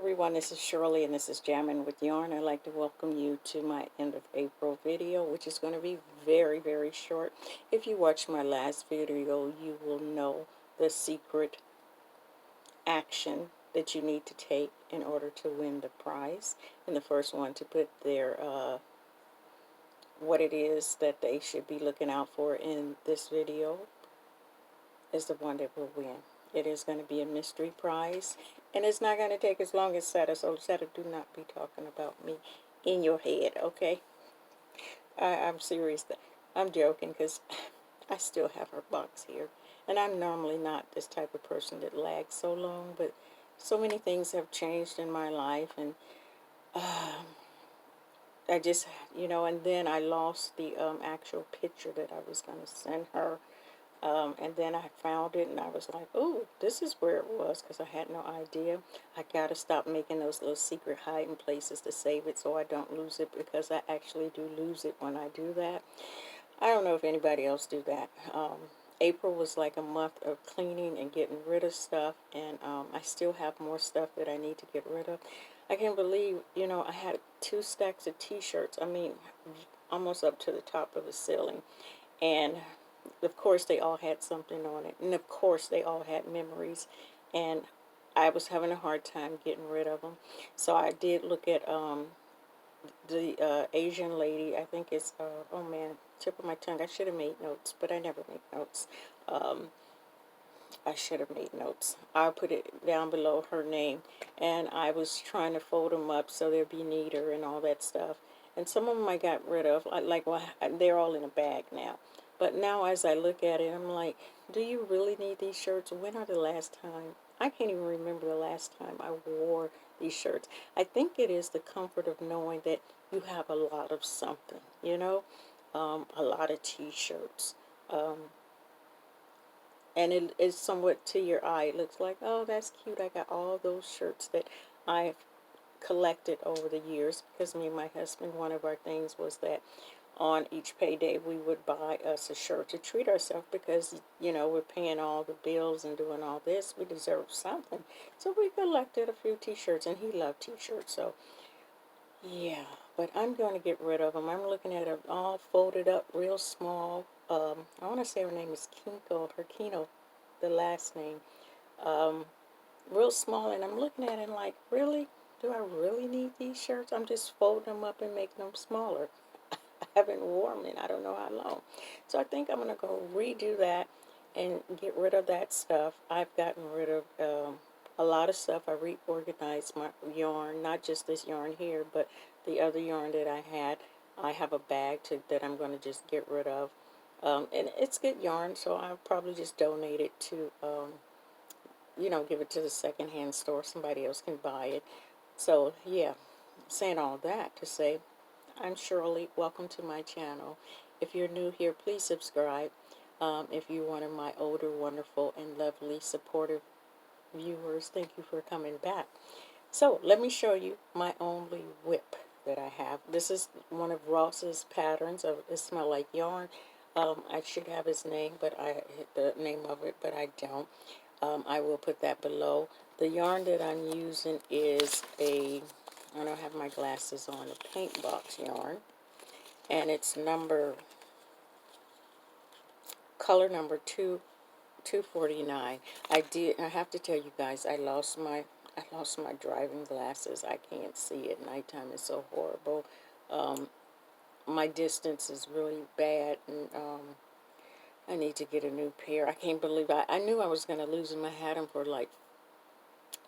everyone, this is Shirley and this is Jammin' with Yarn. I'd like to welcome you to my end of April video, which is going to be very, very short. If you watched my last video, you will know the secret action that you need to take in order to win the prize. And the first one to put their what it is that they should be looking out for in this video is the one that will win. It is going to be a mystery prize, and it's not going to take as long as Seta, so Seta, do not be talking about me in your head, okay? I'm serious. I'm joking, because I still have her box here, and I'm normally not this type of person that lags so long, but so many things have changed in my life, and I just, and then I lost the actual picture that I was going to send her. And then I found it and I was like, oh, this is where it was, because I had no idea. I got to stop making those little secret hiding places to save it so I don't lose it, because I actually do lose it when I do that. I don't know if anybody else do that. April was like a month of cleaning and getting rid of stuff, and I still have more stuff that I need to get rid of. I can't believe, I had 2 stacks of t-shirts, I mean, almost up to the top of the ceiling, and of course they all had something on it, and of course they all had memories, and I was having a hard time getting rid of them. So I did look at the Asian lady. I think it's oh man, tip of my tongue, I should have made notes, but I never make notes. I should have made notes. I'll put it down below, her name, and I was trying to fold them up so they'd be neater and all that stuff. And some of them I got rid of, well, they're all in a bag now. But now as I look at it, I'm like, do you really need these shirts? When are the last time? I can't even remember the last time I wore these shirts. I think it is the comfort of knowing that you have a lot of something, a lot of t-shirts. And it is somewhat to your eye. It looks like, oh, that's cute. I got all those shirts that I've collected over the years, because me and my husband, one of our things was that on each payday we would buy us a shirt to treat ourselves, because we're paying all the bills and doing all this, we deserve something. So we collected a few t-shirts, and he loved t-shirts. So yeah, but I'm going to get rid of them. I'm looking at them all folded up real small. I want to say her name is Kinko, her Kino, the last name. Um, Real small, and I'm looking at it like, really? Do I really need these shirts? I'm just folding them up and making them smaller. I haven't worn them in I don't know how long. So I think I'm going to go redo that and get rid of that stuff. I've gotten rid of a lot of stuff. I reorganized my yarn, not just this yarn here, but the other yarn that I had. I have a bag that I'm going to just get rid of. And it's good yarn, so I'll probably just donate it to, give it to the secondhand store. Somebody else can buy it. So, yeah, saying all that to say, I'm Shirley. Welcome to my channel. If you're new here, please subscribe. If you're one of my older, wonderful, and lovely, supportive viewers, thank you for coming back. So, let me show you my only whip that I have. This is one of Ross's patterns of It Smell Like Yarn. I should have his name, but the name of it, but I don't. I will put that below. The yarn that I'm using is I don't have my glasses on, a paint box yarn, and it's color number 249. I have to tell you guys, I lost my driving glasses. I can't see at nighttime. It's so horrible. My distance is really bad, and I need to get a new pair. I can't believe I knew I was going to lose them. I had them for like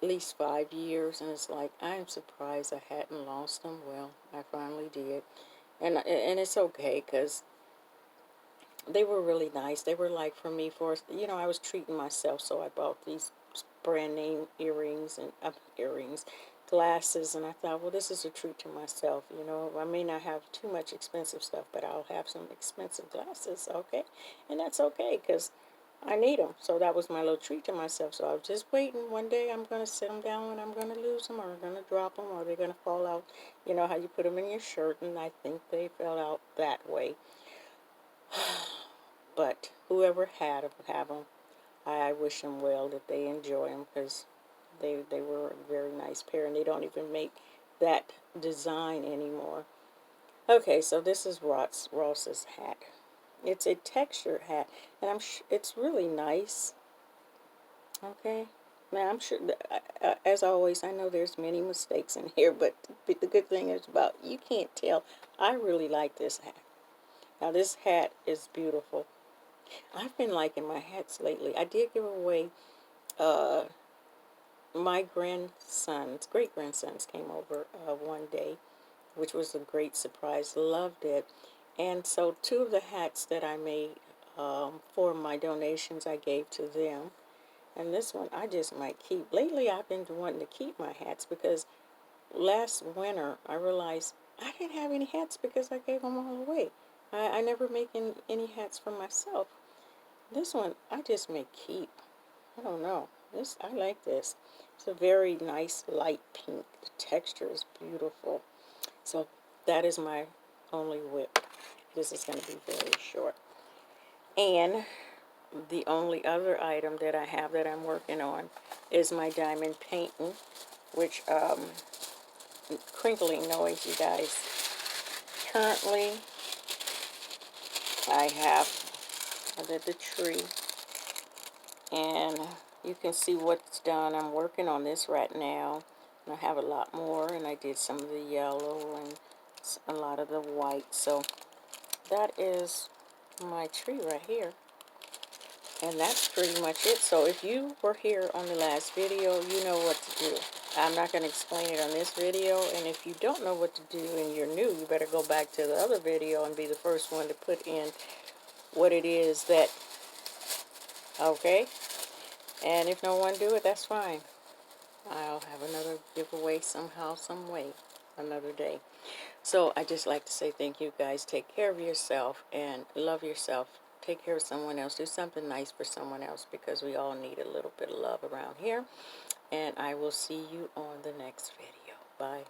at least 5 years, and it's like, I'm surprised I hadn't lost them. Well, I finally did, and it's okay, because they were really nice. They were like, for me, I was treating myself, so I bought these brand name earrings and glasses, and I thought, well, this is a treat to myself. I may not have too much expensive stuff, but I'll have some expensive glasses, okay? And that's okay, because I need them. So that was my little treat to myself. So I was just waiting. One day I'm going to sit them down, and I'm going to lose them, or I'm going to drop them, or they're going to fall out. You know how you put them in your shirt, and I think they fell out that way. But whoever have them, I wish them well, that they enjoy them, because They were a very nice pair, and they don't even make that design anymore. Okay, so this is Ross's hat. It's a textured hat, and it's really nice. Okay. Now I'm sure, as always, I know there's many mistakes in here, but the good thing is about you can't tell. I really like this hat. Now this hat is beautiful. I've been liking my hats lately. I did give away, uh, my grandsons, great grandsons came over one day, which was a great surprise. Loved it. And so two of the hats that I made for my donations, I gave to them. And this one I just might keep. Lately I've been wanting to keep my hats because last winter I realized I didn't have any hats because I gave them all away. I never make any hats for myself. This one I just may keep. I don't know. I like this. It's a very nice light pink. The texture is beautiful. So that is my only whip. This is going to be very short. And the only other item that I have that I'm working on is my diamond painting, which, crinkling noise, you guys. Currently, I have the tree, and you can see what's done. I'm working on this right now, and I have a lot more, and I did some of the yellow and a lot of the white. So that is my tree right here. And that's pretty much it. So if you were here on the last video, you know what to do. I'm not going to explain it on this video. And if you don't know what to do and you're new, you better go back to the other video and be the first one to put in what it is that, okay? And if no one do it, that's fine. I'll have another giveaway somehow, some way, another day. So I just like to say thank you guys. Take care of yourself and love yourself. Take care of someone else. Do something nice for someone else because we all need a little bit of love around here. And I will see you on the next video. Bye.